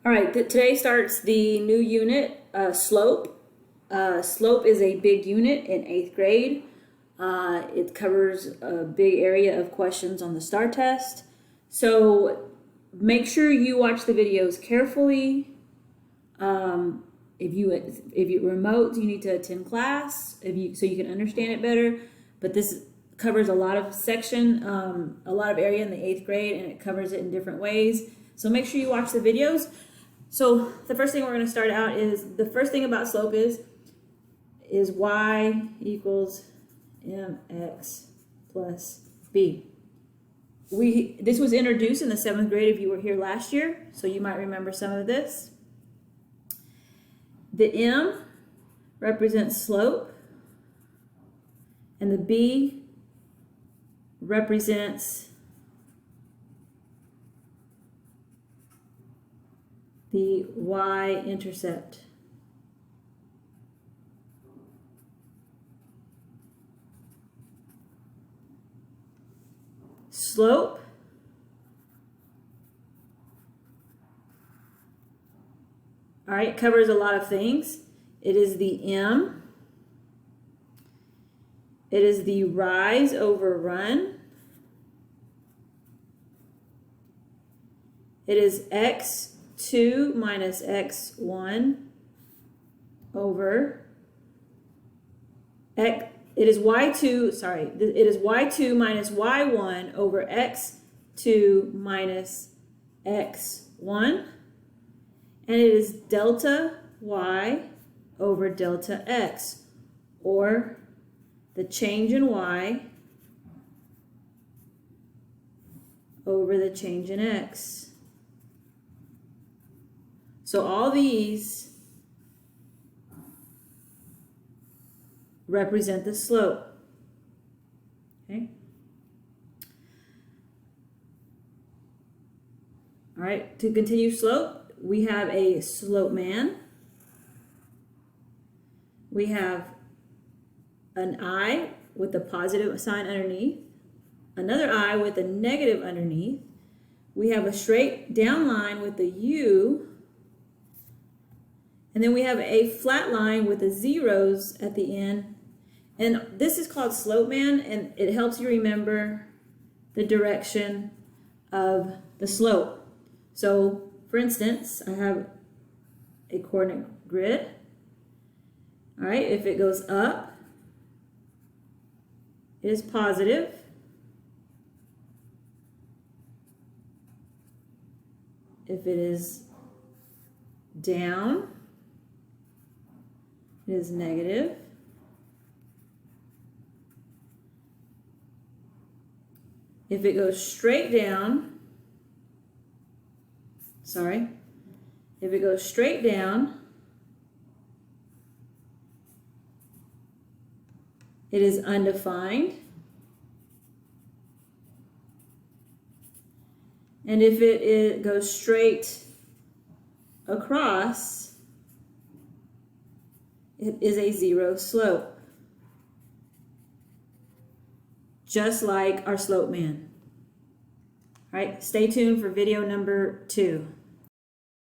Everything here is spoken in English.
All right, today starts the new unit, slope. Slope is a big unit in 8th grade. It covers a big area of questions on the STAR test. So make sure you watch the videos carefully. If you remote, you need to attend class so you can understand it better. But this covers a lot of section, a lot of area in the 8th grade, and it covers it in different ways. So make sure you watch the videos. So the first thing we're going to start out is the first thing about slope is y equals mx plus b. This was introduced in the 7th grade if you were here last year, so you might remember some of this. The m represents slope, and the b represents the y-intercept. Slope covers a lot of things. It is the m. It is the rise over run. It is x2 minus x1 over x. It is y2, sorry, it is y2 minus y1 over x2 minus x1. And it is delta y over delta x, or the change in y over the change in x. So all these represent the slope. Okay. All right, to continue slope, we have a slope man. We have an I with a positive sign underneath, another I with a negative underneath. We have a straight down line with a U, and then we have a flat line with the zeros at the end. And this is called slope man, and it helps you remember the direction of the slope. So, for instance, I have a coordinate grid. All right, if it goes up, it is positive. If it is down, it is negative. If it goes straight down, if it goes straight down, it is undefined. And if it goes straight across, it is a zero slope. Just like our slope man. All right, stay tuned for video number 2.